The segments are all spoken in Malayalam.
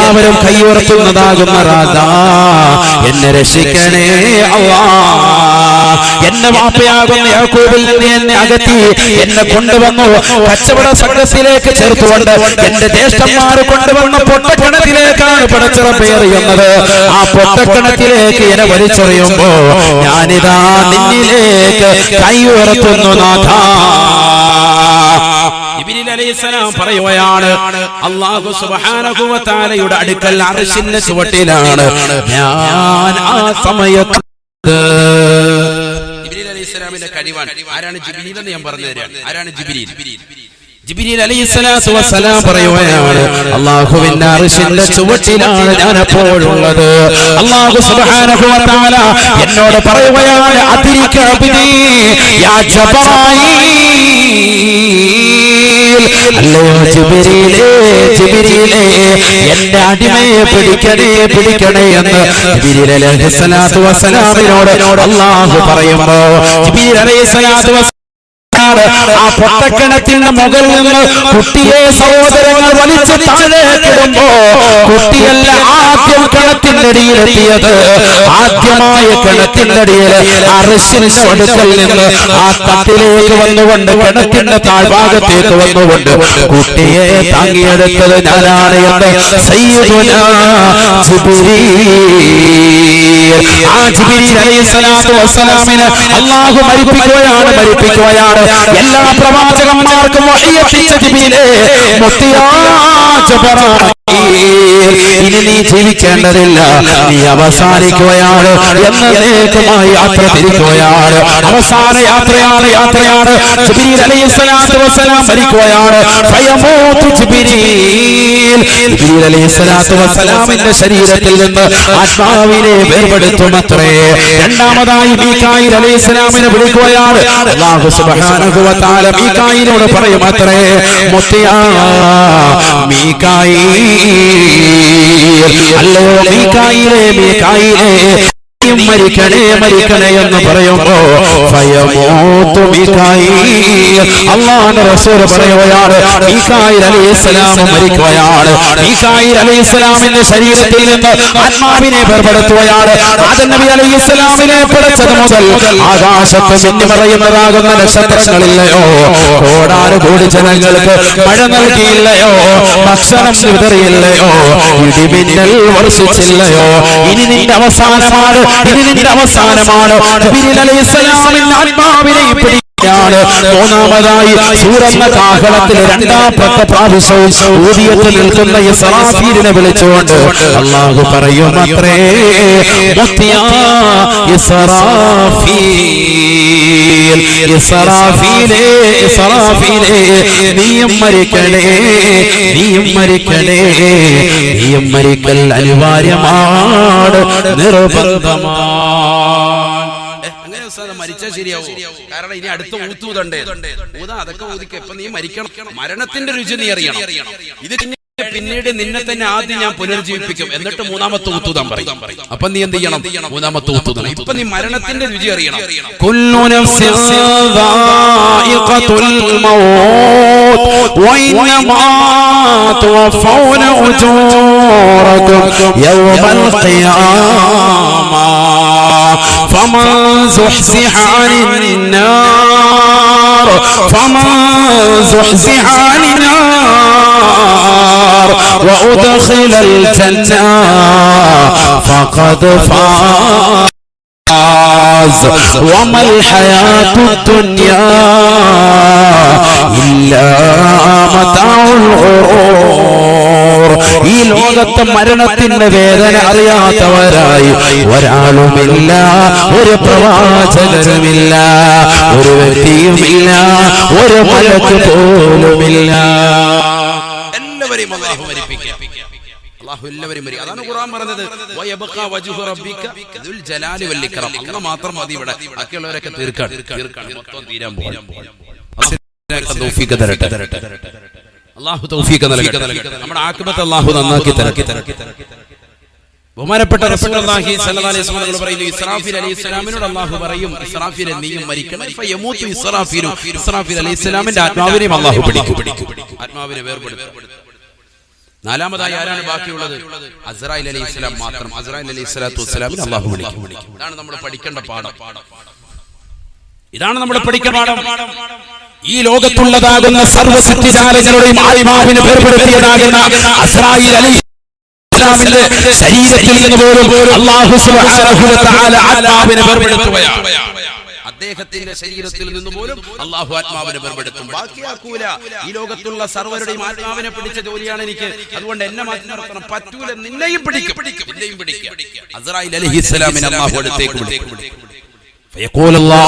എല്ലാവരും കൈയുയർത്തുന്നതാകുന്ന റാദാ എന്നെ രക്ഷിക്കണേ അല്ലാഹ്. എന്നെ വാപ്പയാകുന്ന യാക്കൂബിൽ നിന്ന് എന്നെ അകറ്റി എന്നെ കൊണ്ടുവന്നു കച്ചവട സംഘത്തിലേക്ക് ചേർത്തുകൊണ്ട് എന്റെ ജ്യേഷ്ഠന്മാർ കൊണ്ടുവന്ന പൊട്ടക്കിണറ്റിലേക്കാണ് പടച്ചിറപ്പ് എറിയുന്നത്. ആ പൊട്ടക്കിണറ്റിലേക്ക് എന്നെ വലിച്ചെറിയുമ്പോ ഞാനിതാ നിന്നിലേക്ക് കൈയുയർത്തുന്നു നാഥാ. ജിബ്രീൽ അലൈഹിസ്സലാം പറയുകയാണ്, അല്ലാഹു സുബ്ഹാനഹു വ തആലയുടെ അടുക്കൽ അർശിന്റെ ചുവട്ടിലാണ് ഞാൻ ആ സമയത്ത്. ജിബ്രീൽ അലൈഹിസ്സലാമിന്റെ കഴിവാണ്. ആരാണ് ജിബ്രീൽ എന്ന് ഞാൻ പറഞ്ഞു തരാം. ആരാണ് ജിബ്രീൽ? ജിബ്രീൽ അലൈഹിസ്സലാത്തു വസ്സലാം പറയുകയാണ്, അല്ലാഹുവിന്റെ അർശിന്റെ ചുവട്ടിലാണ് ഞാൻ എപ്പോഴുള്ളത്. അല്ലാഹു സുബ്ഹാനഹു വ തആല എന്നോട് പറയുകയാണ്, അദ്രിക അബ്ദി യാ ജിബ്രീൽ, അല്ലോ ജിബ്രീലേ ജിബ്രീലേ എന്റെ അടിമയെ പിടിക്കണേ എന്ന് ജിബ്രീൽ അലൈഹിസ്സലാത്തു വസ്സലാമിനോട് അല്ലാഹു പറയുമ്പോ ജിബ്രീൽ അലൈഹിസ്സലാത്തു വസ്സലാം ആ പൊട്ടക്കിണറ്റിന്റെ മുകളിൽ നിന്ന് കുട്ടിയെ സഹോദരങ്ങൾ വലിച്ചു താഴേക്കിടുമ്പോ കുട്ടിയല്ല ആദ്യം കിണറ്റിന്റെ അടിയിലെത്തിയത്. ആദ്യമായ കിണറ്റിന്റെ അടിയിൽ അർശിന്റെ അടുക്കൽ നിന്ന് ആ തട്ടിലേക്ക് വന്നുകൊണ്ട് കിണറ്റിന്റെ താഴ്ഭാഗത്തേക്ക് വന്നുകൊണ്ട് കുട്ടിയെ താങ്ങിയെടുത്തത് ഞാനാണ് എന്ന് സയ്യിദുനാ ജിബ്രീൽ. ആ ജിബ്രീൽ അലൈഹിസ്സലാത്തു വസ്സലാമിനെ അല്ലാഹു മരിപ്പിക്കുകയാണ്. എല്ലാ പ്രവാചകന്മാർക്കും വഹി എത്തിച്ച ജിബ്രീലേ, ഇനി നീ ജീവിക്കേണ്ടതില്ല, നീ അവസാനിക്കുകയാണ്, എന്നേക്കുമായി യാത്ര തിരിക്കുകയാണ്. അവസാന യാത്രയാണ്. ജിബ്രീൽ അലൈഹിസ്സലാത്തു വസ്സലാം മരിക്കുകയാണ്. ഫയമൂതു ജിബ്രീൽ. ജിബ്രീൽ അലൈഹിസ്സലാത്തു വസ്സലാമിന്റെ ശരീരത്തിൽ നിന്ന് ആത്മാവിനെ വേർപെടുത്തുമത്രേ. രണ്ടാമതായി മീകായിൽ അലൈഹിസ്സലാമിനെ വിളിക്കുകയാണ്. അല്ലാഹു സുബ്ഹാനഹു വ തആല മീകായിലോട് പറയുമത്രേ, മുത്തിയാ മീകായിൽ, അല്ലോ മീകായിലേ മരിക്കണേ എന്ന് പറയുമ്പോ ഫയമൂതു മീകായിൽ. അല്ലാഹുവിന്റെ റസൂൽ പറയുകയാണ്, മീകായിൽ അലൈഹിസ്സലാം മരിക്കുകയാണ്. മീകായിൽ അലൈഹിസ്സലാമിന്റെ ശരീരത്തിൽ നിന്ന് ആത്മാവിനെ വേർപെടുത്തുകയാണ്. ആദം നബി അലൈഹിസ്സലാമിനെ പടച്ചത് മുതൽ ആകാശത്ത് മിന്നി മറയുന്നതാകുന്ന നക്ഷത്രങ്ങളില്ലയോ, കോടാനുകോടി ജനങ്ങൾക്ക് മഴ നൽകിയില്ലയോ, ഭക്ഷണം വിതറിയില്ലയോ, ഇടിമിന്നൽ വർഷിച്ചില്ലയോ, ഇനി നിന്റെ അവസാനമാണ്. ജിബ്രീൽ അലൈഹിസ്സലാമിന്റെ ആത്മാവിനെ പിടിക്കുകയാണ്. മൂന്നാമതായി സൂറന്ന കാഹളത്തിൽ രണ്ടാമത്തെ പ്രാവശ്യവും ഊതിയത്തിൽ നിൽക്കുന്ന ഇസ്രാഫീലിനെ വിളിച്ചുകൊണ്ട് അല്ലാഹു പറയുമത്രേ, ഇസ്രാഫീലേ നീയും മരിക്കൽ അനിവാര്യമാണ്, നിർബന്ധമാണ്. മരിച്ചാൽ ശരിയാവും. കാരണം ഇനി അടുത്ത ഊത്തൂതണ്ടേ, അതൊക്കെ ഊതിക്ക. ഇപ്പൊ നീ മരിക്കണം, മരണത്തിന്റെ രുചി നീ അറിയണം. ഇത് പിന്നീട് നിന്നെ തന്നെ ആദ്യം ഞാൻ പുനർജീവിപ്പിക്കും, എന്നിട്ട് മൂന്നാമത്തെ ഊത്തൂതാൻ പറയും. അപ്പൊ നീ എന്ത് ചെയ്യണം? മൂന്നാമത്തെ ഊത്തൂതണം. ഇപ്പൊ നീ മരണത്തിന്റെ രുചി അറിയണം. കുല്ലു നഫ്സിൻ ദായിഖത്തുൽ മൗത്ത് വഇന്നമാ തുവഫൗന ഉജൂറകും യൗമൽ ഖിയാമ ഫമൻ സുഹ്സിഹ അനിൻ നാർ وأدخل الجنة فقد فاز وما الحياة الدنيا إلا متاع الغرور. ഈ ലോകത്തെ മരണത്തിന്റെ വേദന അറിയാത്തവരായി ഒരാളുമില്ല, ഒരു പ്രവാചകരുമില്ല, ഒരു വ്യക്തിയുമില്ല, ഒരു മലക്ക് പോലുമില്ല. എല്ലാവരെയും അല്ലാഹു മരിപ്പിക്കും. അല്ലാഹു എല്ലാവരെയും മരിക്കും. അതാണ് ഖുർആൻ പറഞ്ഞത്, വയബ്ഖാ വജ്ഹു റബ്ബിക ദുൽ ജലാലി വൽ ഇക്റാം. അല്ലാഹു മാത്രം മതി ഇവിടെ, ബാക്കിയുള്ളവരൊക്കെ തീർക്കാൻ മൊത്തം തീരാൻ പോകും. തൗഫീഖ് തരട്ടെ, അല്ലാഹു തൗഫീഖ് നൽകട്ടെ. നമ്മുടെ ആഖിബത്ത് അല്ലാഹു നന്നാക്കി തരട്ടെ. ബഹുമാനപ്പെട്ട റസൂലുള്ളാഹി സ്വല്ലല്ലാഹു അലൈഹി വസല്ലം പറയുന്നു, ഇസ്രാഫീൽ അലൈഹിസ്സലാമിനോട് അല്ലാഹു പറയും, ഇസ്രാഫീൽ നീയും മരിക്കണം. ഫയമൂതു ഇസ്രാഫീൽ. ഇസ്രാഫീൽ അലൈഹിസ്സലാമിന്റെ ആത്മാവിനെ അല്ലാഹു പിടിക്കും, ആത്മാവിനെ വേർപെടുത്തും. നാലാമതായി ആരാണ് ബാക്കിയുള്ളത്? അസ്രായിൽ അലൈഹിസ്സലാം മാത്രം. അസ്രായിൽ അലൈഹിസ്സലാത്തു വസ്സലാമിനെ അല്ലാഹു വിളിക്കും. ഇതാണ് നമ്മൾ പഠിക്കേണ്ട പാഠം. ഇതാണ് നമ്മൾ പഠിക്കേണ്ട പാഠം. ഈ ലോകത്തുള്ളതാകുന്ന സർവ്വ സൃഷ്ടിജാലങ്ങളുടെയും ആത്മാവിനെ വേർപെടുത്തിയതാകുന്ന അസ്രായിൽ അലൈഹിസ്സലാമിന്റെ ശരീരത്തിൽ നിന്ന് പോലും അല്ലാഹു സുബ്ഹാനഹു വ തആല ആത്മാവിനെ വേർപെടുത്തുകയാണ്. അദ്ദേഹത്തിന്റെ ശരീരത്തിൽ നിന്ന് പോലും അല്ലാഹു ആത്മാവിനെ വേർപെടുത്തും, ബാക്കിയാക്കൂല. ഈ ലോകത്തുള്ള സർവരുടെയും ആത്മാവിനെ പിടിച്ച ജോലിയാണ് എനിക്ക്, അതുകൊണ്ട് എന്നെ മാറ്റി നിർത്തണം, പറ്റൂല, നിന്നെയും പിടിക്കും. അസ്രായിൽ അലൈഹിസ്സലാമിനെ അല്ലാഹു അടുത്തേക്ക് വിളിക്കും. فيقول الله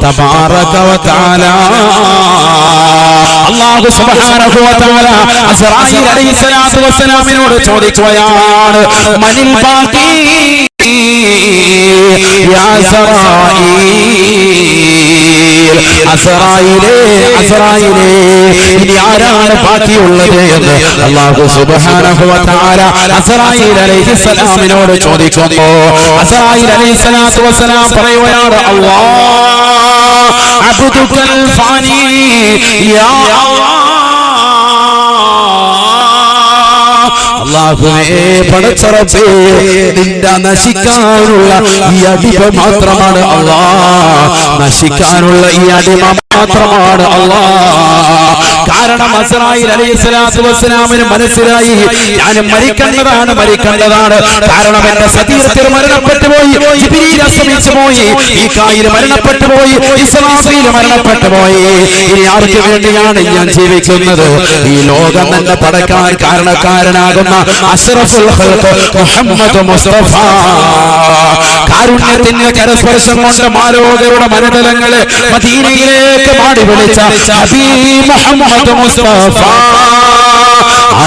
تبارك وتعالى അല്ലാഹു സുബ്ഹാനഹു വ തആല അസ്രായിൽ അലൈഹിസ്സലാത്തു വസ്സലാമിനോട് ചോദിക്കുകയാണ്, മനിൽ ബാഖി യാ അസ്രായിലേ, ഇനി ആരാണ് ബാക്കിയുള്ളത് എന്ന് അല്ലാഹു സുബ്ഹാനഹു വ തആല അസ്രായിൽ അലൈഹിസ്സലാമിനോട് ചോദിക്കുമ്പോൾ അസ്രായിൽ അലൈഹിസ്സലാത്തു വസ്സലാം പറയുകയാണ്, അല്ലാഹ് അബ്ദുകൽ ഫാനി യാ അല്ലാഹുവേ, പടച്ചറബേ, നിന്റെ നശിക്കാനുള്ള ഈ അടിമ മാത്രമാണ് അല്ലാഹ്, നശിക്കാനുള്ള ഈ അടിമ മാത്രമാണ് അല്ലാഹ്. കാരണം അസ്രായിൽ അലൈഹിസ്സലാത്തു വസ്സലാമിന് മനസ്സിലായി, ഞാൻ മരിക്കേണ്ടതാണ്. കാരണം എന്റെ ശരീരത്തിൽ മരണപ്പെട്ടു പോയി, ജിബ്രീൽ അസ്തമിച്ചു പോയി, മീകായിൽ മരണപ്പെട്ടു പോയി, ഇസ്രാഫീൽ മരണപ്പെട്ടു പോയി. ഇനി ആർക്ക് വേണ്ടിയാണ് ഞാൻ ജീവിക്കുന്നത്? ഈ ലോകം തന്നെ പടക്കാൻ കാരണക്കാരനാകുന്ന അഷ്റഫുൽ ഖൽഖ് മുഹമ്മദ് മുസ്തഫ, കാരുണ്യത്തിന്റെ കരസ്പർശം കൊണ്ട് മാലോകരുടെ മനതലങ്ങളെ മദീനയിലേക്ക് മാടി വിളിച്ച ഹബീബ് മുഹമ്മദ് മുസ്തഫ, ആ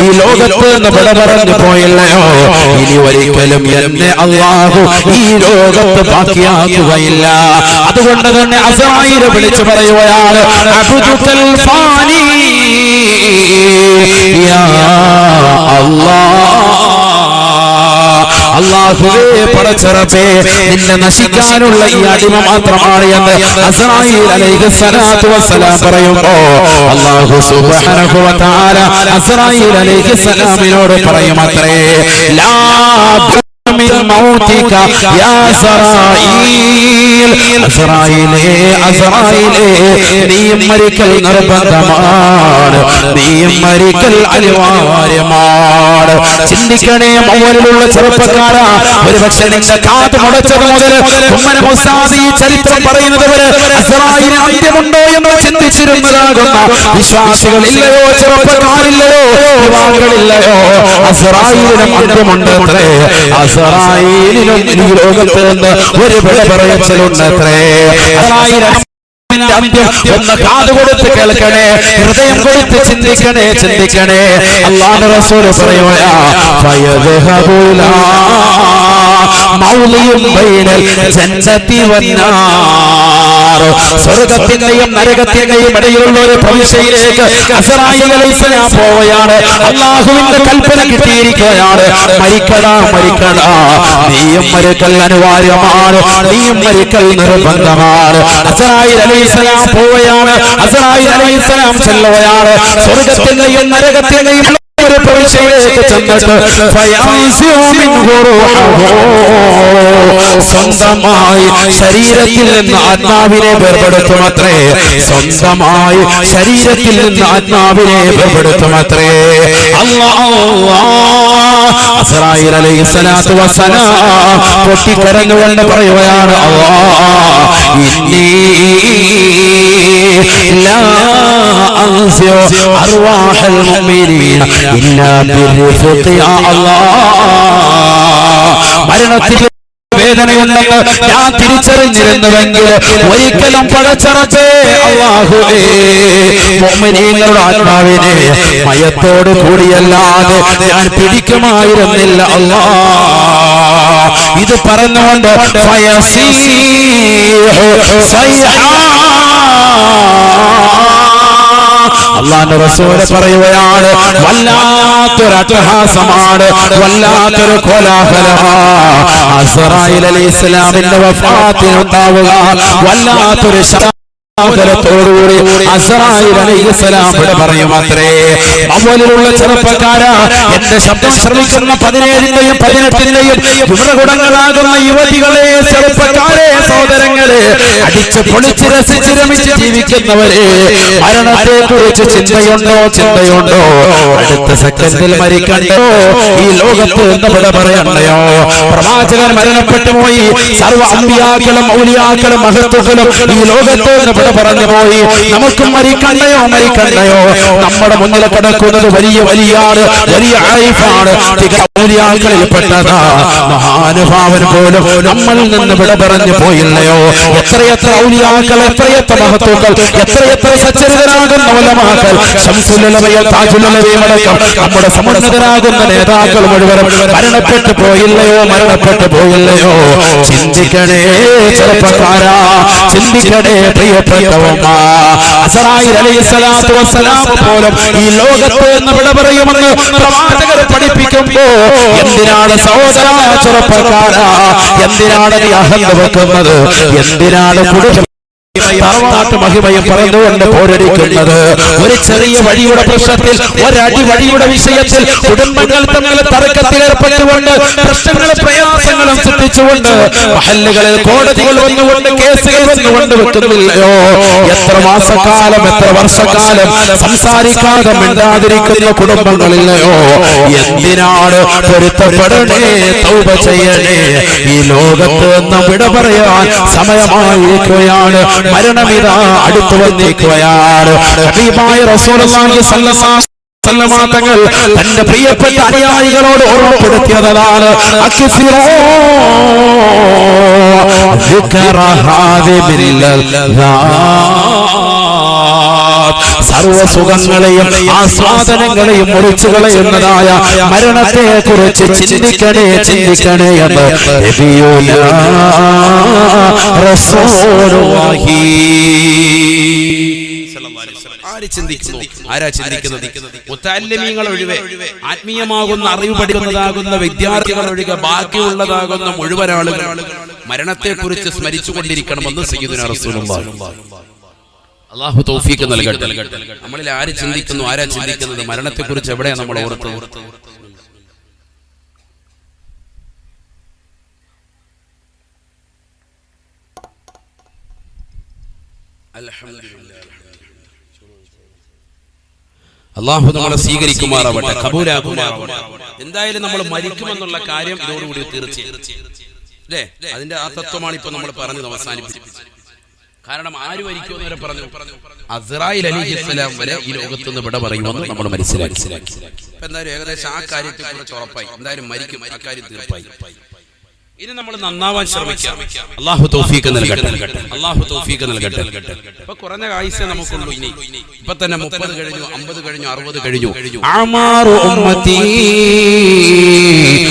ഈ ലോകത്ത് നിന്ന് വിട പറഞ്ഞു പോയില്ലയോ, ഇനി ഒരിക്കലും എന്നെ അല്ലാഹു ഈ ലോകത്ത് ബാക്കിയാക്കുകയില്ല. അതുകൊണ്ട് തന്നെ അസ്രായിൽ വിളിച്ചു പറയുകയാണ്, അബ്ദുകൽ ഫാനി യാ അല്ലാഹ്, അല്ലാഹുവേ, പടച്ചറബേ, നിന്നെ നശിക്കാനുള്ള ഈ അടിമ മാത്രമാണ് എന്ന് അസ്രായിൽ അലൈഹിസ്സലാത്തു വസ്സലാം പറയുമ്പോൾ അല്ലാഹു സുബ്ഹാനഹു വ തആല അസ്രായിൽ അലൈഹിസ്സലാമിനോട് പറയുമത്രേ, ലാ മിൻ മൗതിക യാ അസ്രായീൽ, അസ്രായീലേ, നീ മരിക്കൽ നിർബന്ധമാണ്, നീ മരിക്കൽ അനിവാര്യമാണ്. ചിന്തിക്കണേ മൗലിലുള്ള ചെറുപ്പക്കാരാ, ഒരുപക്ഷെ നിന്റെ കാത് മുടച്ചത് മുതൽ ഉമ്മന മുസാദി ചരിത്രം പറയുന്നത് വരെ അസ്രായീലിന് അന്ത്യമുണ്ടോ എന്ന് ചിന്തിച്ചിരുന്നതാകുന്ന വിശ്വാസികളില്ലയോ, ചെറുപ്പക്കാരില്ലയോ, യുവാക്കളില്ലയോ? അസ്രായീലിനും അന്ത്യമുണ്ടത്രേ. അസ്രായീലിനും ഈ ലോകത്ത് നിന്ന് ഒരു വിട പറയലുണ്ടത്രേ. ഒന്ന് കാതുകൊടുത്ത് കേൾക്കണേ, ഹൃദയം കൊടുത്ത് ചിന്തിക്കണേ. അല്ലാഹുവിന്റെ റസൂൽ പറയുകയാ, ഫയദ്ഹബുലാ മൗലിയും ബൈനൽ ജന്നതി വന്നാർ, സ്വർഗ്ഗത്തിന്റെയും നരകത്തിന്റെയും ഇടയിലുള്ള ഒരു പ്രവിശ്യയിലേക്ക് അസ്രായീൽ അലൈഹിസ്സലാം പോവുകയാണ്. അല്ലാഹുവിന്റെ കൽപ്പന കിട്ടിയിരിക്കുകയാണ്, മരിക്കടാ, നീയും മരിക്കൽ അനിവാര്യമാണ്, നീയും മരിക്കൽ നിർബന്ധമാണ്. അസ്രായീൽ അലൈഹിസ്സലാം പോവുകയാണ്. അസ്രായീൽ അലൈഹിസ്സലാം ചെല്ലുകയാണ്. സ്വർഗ്ഗത്തിന്റെയും നരകത്തിന്റെയും ഒരു പ്രവിശ്യയിലേക്ക് ചെന്നിട്ട് സ്വന്തമായി ശരീരത്തിൽ നിന്ന് ആത്മാവിനെ വേർപെടുത്തുമത്രേ. അസ്രായീൽ അലൈഹിസ്സലാത്തു വസ്സലാം പൊട്ടിക്കരഞ്ഞുകൊണ്ട് പറയുകയാണ്, ഇന്നി ലാ അൻസിഉ അർവാഹൽ മുഅ്മിനീന ഇല്ലാ ബിർഫഖി യാ അല്ലാഹ്. മരണത്തിൽ വേദനയുണ്ടെന്ന് ഞാൻ തിരിച്ചറിഞ്ഞിരുന്നുവെങ്കിൽ ഒരിക്കലും പടച്ചറബേ അല്ലാഹുവേ, മുഅ്മിനീങ്ങളുടെ ആത്മാവിനെ മയത്തോട് കൂടിയല്ലാതെ ഞാൻ പിടിക്കുമായിരുന്നില്ല അല്ലാഹ്. ഇത് പറഞ്ഞുകൊണ്ട് അല്ലാഹുവിന്റെ റസൂൽ പറയുകയാണ്, വല്ലാത്തൊരു അട്ടഹാസമാണ്, വല്ലാത്തൊരു കോലാഹലമാണ് അസ്രായീൽ അലൈഹിസ്സലാമിന്റെ വഫാത്തിനുണ്ടാവുക. വല്ലാത്തൊരു ോടുകൂടി അസ്റായീൽ അലൈഹിസ്സലാം പറയുമത്രേ, അവലിലുള്ള ചെറുപ്പക്കാരാ, എന്റെ ശബ്ദം ശ്രമിക്കുന്ന 17ന്റെയും 18ന്റെയും യുവകുടങ്ങളാകുന്ന യുവതികളെ, ചെറുപ്പക്കാരെ, സഹോദരങ്ങളെ, അടിച്ച് പൊളിച്ച് രസിച്ച് രമിച്ച് ജീവിക്കുന്നവരെ, മരണത്തെ കുറിച്ച് ചിന്തയുണ്ടോ? അടുത്ത സെക്കൻഡിൽ മരിക്കണ്ടോ? ഈ ലോകത്ത് എന്ന് പറയണ്ടയോ? പ്രവാചകൻ മരണപ്പെട്ടു പോയി. സർവ്വ അമ്പിയാക്കളും ഔലിയാക്കളും മഹത്തുക്കളും ഈ ലോകത്ത് പറഞ്ഞു പോയി. നമുക്കും മരിക്കണ്ടയോ? നമ്മുടെ മുന്നിൽ കിടക്കുന്നത് വലിയ ആരിഫാണ്, ഔലിയാക്കളിൽപ്പെട്ടതാ. മഹാനുഭാവൻ പോലും നമ്മളിൽ നിന്ന് വിട പറഞ്ഞു പോയില്ലയോ? എത്രയെത്ര ഔലിയാക്കൾ, എത്രയെത്ര മഹത്തുക്കൾ, എത്രയെത്ര സച്ചരിതരാകുന്ന ഉലമാക്കൾ, ശംസുൽ ഉലമയും താജുൽ ഉലമയും അടക്കം നമ്മുടെ സമുന്നതരാകുന്ന നേതാക്കൾ മുഴുവനും മരണപ്പെട്ടു പോയില്ലയോ? ചിന്തിക്കണേ ചെറുപ്പക്കാരാ, ചിന്തിക്കണേ പ്രിയപ്പെട്ടവമ്മ. അസ്റായീൽ അലൈഹിസ്സലാത്തു വസ്സലാം പോലും ഈ ലോകത്ത് നിന്ന് വിട പറയുമെന്ന് പ്രവാചകർ പഠിപ്പിക്കുമ്പോ എന്തിനാണ് സഹോദരാ, ചെറുപ്പക്കാരാ, എന്തിനാണ് നീ അഹന്ത വെക്കുന്നത്? എന്തിനാണ് കുടുംബം തറവാട്ട് മഹിമയും പറഞ്ഞുകൊണ്ട് പോരടിക്കുന്നത്? ഒരു ചെറിയ വഴിയുടെ പ്രശ്നത്തിൽ, ഒരടി വഴിയുടെ വിഷയത്തിൽ കുടുംബങ്ങൾ തമ്മിൽ തർക്കത്തിലേർപ്പെട്ടുകൊണ്ട് പ്രശ്നങ്ങളും പ്രയാസങ്ങളും സൃഷ്ടിച്ചുകൊണ്ട് മഹല്ലുകളിൽ കോടതികൾ വന്നുകൊണ്ട് കേസുകൾ വന്നുകൊണ്ട് വെക്കുന്നില്ലയോ? എത്ര മാസക്കാലം, എത്ര വർഷക്കാലം സംസാരിക്കാതെ മിണ്ടാതിരിക്കുന്ന കുടുംബങ്ങളില്ലയോ? എന്തിനാണ്? പൊരുത്തപ്പെടണേ, തൗബ ചെയ്യണേ. ഈ ലോകത്ത് നിന്ന് വിട പറയാൻ സമയമായിരിക്കുകയാണ്. മരണമിതാ അടുത്തു വന്നിരിക്കുകയാണ്. ഹബീബായ റസൂലുള്ളാഹി സ്വല്ലല്ലാഹു അലൈഹി വസല്ലം തങ്ങൾ തന്റെ പ്രിയപ്പെട്ട അനുയായികളോട് ഓർമ്മപ്പെടുത്തിയതാണ്, സർവസുഖങ്ങളെയും ആസ്വാദനങ്ങളെയും മുറിച്ചു കളയുന്നതായ മരണത്തെ കുറിച്ച് ചിന്തിക്കണേ എന്ന് റസൂലുള്ളാഹി. ആരാ ചിന്തിക്കുന്നത്? മുതഅല്ലിമീങ്ങൾ ഒഴികെ, ആത്മീയമാകുന്ന അറിവ് പഠിക്കുന്നതാകുന്ന വിദ്യാർത്ഥികൾ ഒഴികെ ബാക്കിയുള്ളതാകുന്ന മുഴുവൻ ആളുകൾ മരണത്തെ കുറിച്ച് സ്മരിച്ചുകൊണ്ടിരിക്കണമെന്ന് സയ്യിദുനാ റസൂലുള്ളാഹി. അല്ലാഹു തൗഫീഖ് നൽകട്ടെ. നമ്മളിൽ ആര് ചിന്തിക്കുന്നു? ആരാ ചിന്തിക്കുന്നത്? മരണത്തെ കുറിച്ച് എവിടെയാണ് നമ്മൾ ഓർത്തത്? അല്ലാഹു നമ്മളെ സ്വീകരിക്കുമാറാവട്ടെ, കബൂലാക്കുമാറാവട്ടെ. എന്തായാലും നമ്മൾ മരിക്കുമെന്നുള്ള കാര്യം ഇതോടുകൂടി തീർച്ചയായും അല്ലേ? അതിന്റെ ആ തത്വമാണ് ഇപ്പൊ നമ്മൾ പറഞ്ഞത് അവസാനിപ്പിച്ചത്. കാരണം ആര് മരിക്കുമെന്ന് വരെ പറഞ്ഞു. അസ്റായീൽ അലൈഹിസ്സലാം വരെ ഈ ലോകത്ത് നിന്ന് വിട പറയുമെന്ന് നമ്മൾ മനസ്സിലാക്കി. എന്തായാലും ഏകദേശം ആ കാര്യത്തെ കുറിച്ച് ഉറപ്പായി. എന്തായാലും മരിക്കും, ആ കാര്യം തീർപ്പായി. ഇനി നമ്മൾ നന്നാവാൻ ശ്രമിക്കാം. അല്ലാഹു തൗഫീഖ് നൽകട്ടെ. ഇപ്പൊ കുറഞ്ഞ ആയുസ്സേ നമുക്കുള്ളൂ. ഇനി ഇപ്പൊ തന്നെ 30 കഴിഞ്ഞു, 50 കഴിഞ്ഞു, 60 കഴിഞ്ഞു.